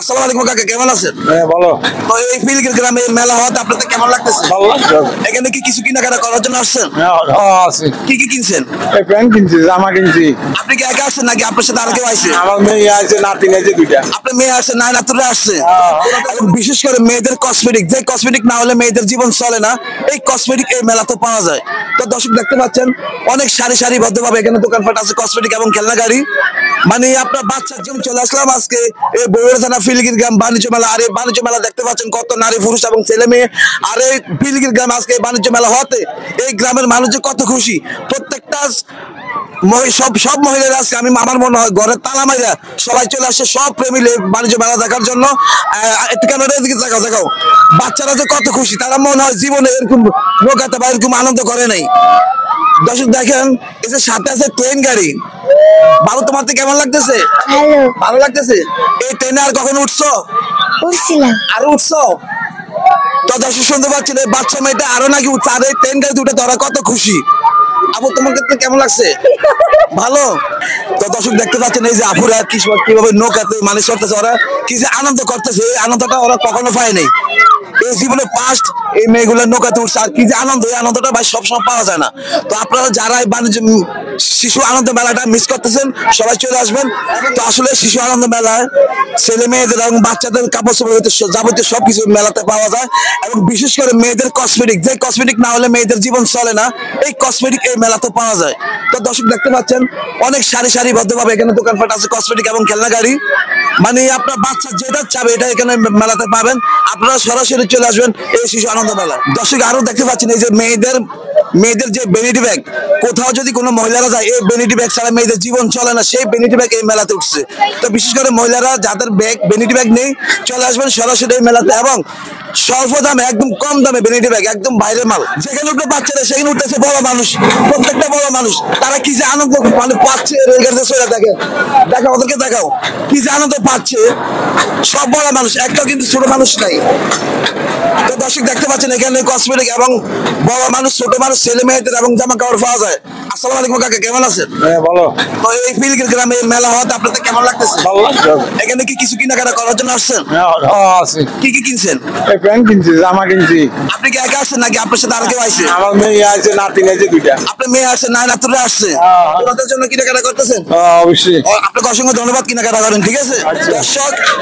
আসসালামু আলাইকুম কাকা, কেমন আছেন? হ্যাঁ বলো। তো এই ফিলগির গ্রামে মেলা হওয়াতে আপনাদের কেমন লাগতেছে? ভালো লাগছে। এখানে কি কিছু কেনাকাটা করার জন্য আসছেন? হ্যাঁ আছে। কি কি কিনছেন? এই প্যান্ট কিনছি, জামা কিনছি। আপনি কি একা আসছেন নাকি আপনার সাথে আর কেউ আসছে? আমার মেয়ে আছে, নাতি আছে দুইটা। আপনার মেয়ে আসছে, নাই নাতুরা আসছে? এবং বিশেষ করে মেয়েদের কসমেটিক, যে কসমেটিক না হলে মেয়েদের জীবন চলে না, এই কসমেটিক এই মেলাতে পাওয়া যায়। তো দর্শক দেখতে পাচ্ছেন অনেক সারি সারিবদ্ধভাবে এখানে দোকানপাট আছে কসমেটিক এবং খেলনা গাড়ি। মানে আপনার বাচ্চার জন্য চলে আসলাম আজকে এই বগুড়া থানা ফিলগির গ্রাম বাণিজ্য মেলা। আর এই বাণিজ্য মেলা দেখতে পাচ্ছেন কত নারী পুরুষ এবং ছেলে মেয়ে। আর এই ফিলগির গ্রাম আজকে এই বাণিজ্য মেলা হতে এই গ্রামের মানুষ যে কত খুশি। প্রত্যেকটা সব মহিলারা আজকে আমি আমার মনে হয় ঘরের তালা মাইরা সবাই চলে আসছে সব প্রেমিলে বাণিজ্য মেলা দেখার জন্য। দেখাও বাচ্চারা যে কত খুশি, তারা মনে হয় জীবনে এরকম নৌকাতে বা এরকম আনন্দ করে নাই। দর্শক দেখেন এই যে সাথে আছে ট্রেন গাড়ি। বাবু তোমার কেমন লাগতেছে? ভালো লাগতেছে। এই ট্রেনে আর কখন উঠছো? উঠছিলাম। আরো উঠছো? তো দর্শক শুনতে পাচ্ছেন এই বাচ্চা মেয়েটা আরো নাকি উঠছে। আর এই ট্রেন গাড়ি দুটো ধরা কত খুশি। আপু তোমার ক্ষেত্রে কেমন লাগছে? ভালো। তো দর্শক দেখতে পাচ্ছেন এই যে আপুরা কিভাবে নৌকাতে মানুষ করতেছে, ওরা কি যে আনন্দ করতেছে, এই আনন্দটা ওরা কখনো পায় নাই। এই জীবনে ফার্স্ট এই মেয়েগুলোর নৌকাতে উঠছে। আর কি যে আনন্দ, এই আনন্দটা ভাই সবসময় পাওয়া যায় না। তো আপনারা যারা এই বাণিজ্য শিশু আনন্দ মেলাটা মিস করতেছেন সবাই চলে আসবেন। তো আসলে শিশু আনন্দ মেলায় ছেলে মেয়েদের এবং বাচ্চাদের কাপড় চোপড় যাবতীয় সবকিছু মেলাতে পাওয়া যায়। এবং বিশেষ করে মেয়েদের কসমেটিক, যে কসমেটিক না হলে মেয়েদের জীবন চলে না, এই কসমেটিক এই মেলাতে পাওয়া যায়। তো দর্শক দেখতে পাচ্ছেন অনেক সারি সারিবদ্ধভাবে এখানে দোকানপাট আছে কসমেটিক এবং খেলনা গাড়ি। মানে আপনার বাচ্চা যেটা চাবে এটা এখানে মেলাতে পাবেন। আপনারা সরাসরি চলে আসবেন এই শিশু আনন্দ মেলা। দর্শক আরো দেখতে পাচ্ছেন এই যে মেয়েদের যে বেনিটি ব্যাগ, কোথাও যদি কোনো মহিলারা যায় এই বেনিটি ব্যাগ ছাড়া মেয়েদের জীবন চলে না, সেই বেনিটি ব্যাগ এই মেলাতে উঠছে। তো বিশেষ করে মহিলারা যাদের ব্যাগ বেনিটি ব্যাগ নেই চলে আসবেন সরাসরি এই মেলাতে। এবং স্বল্প দামে একদম কম দামে বেনিটি ব্যাগ একদম বাইরের মাল। যেখানে উঠবে বাচ্চারা সেখানে উঠতেছে বড় মানুষ, প্রত্যেকটা বড় মানুষ। তারা কি যে আনন্দ মানে পাচ্ছে রেলগাড়িতে চলে দেখেন, দেখাও ওদেরকে, দেখাও কি যে আনন্দ পাচ্ছে। সব বড় মানুষ, একটাও কিন্তু ছোট মানুষ নাই। তো দর্শক দেখতে পাচ্ছেন এখানে কসমেটিক এবং বড় মানুষ, ছোট মানুষ, ছেলে মেয়েদের এবং জামা কাপড় পাওয়া যায়। আসসালামু আলাইকুম কাকা, কেমন আছেন? হ্যাঁ বলো। তো এই ফিলগির গ্রামে মেলা হওয়াতে আপনাদের কেমন লাগতেছে? ভালো লাগছে। এখানে কি কিছু কেনাকাটা করার জন্য আসছেন? হ্যাঁ আছে। কি কি কিনছেন? এই প্যান্ট কিনছি, জামা কিনছি। আপনি কি একা আসছেন নাকি আপনার সাথে আর কেউ আসছে? আমার মেয়ে আছে, নাতি আছে দুইটা। আপনার মেয়ে আসছে, নাই নাতুরা আসছে? ওনাদের জন্য কেনাকাটা করতেছেন? অবশ্যই। আপনাকে অসংখ্য ধন্যবাদ কেনাকাটা করেন, ঠিক আছে?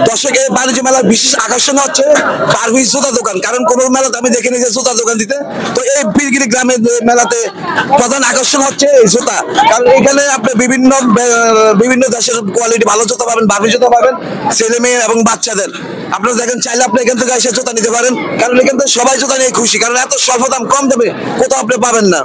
দর্শক এই বাণিজ্য মেলার বিশেষ আকর্ষণ হচ্ছে বারবির জুতা দোকান। কারণ কোন মেলাতে আমি দেখিনি যে জুতা দোকান দিতে। তো এই ফিলগিরি গ্রামের মেলাতে প্রধান আকর্ষণ হচ্ছে এই জুতা। কারণ এখানে আপনি বিভিন্ন দেশের কোয়ালিটি ভালো জুতা পাবেন, বারবি জুতা পাবেন ছেলে মেয়ে এবং বাচ্চাদের। আপনারা দেখেন চাইলে আপনি এখান থেকে এসে জুতা নিতে পারেন। কারণ এখান থেকে সবাই জুতা নিয়ে খুশি, কারণ এত স্বল্প দাম, কম দামে কোথাও আপনি পাবেন না।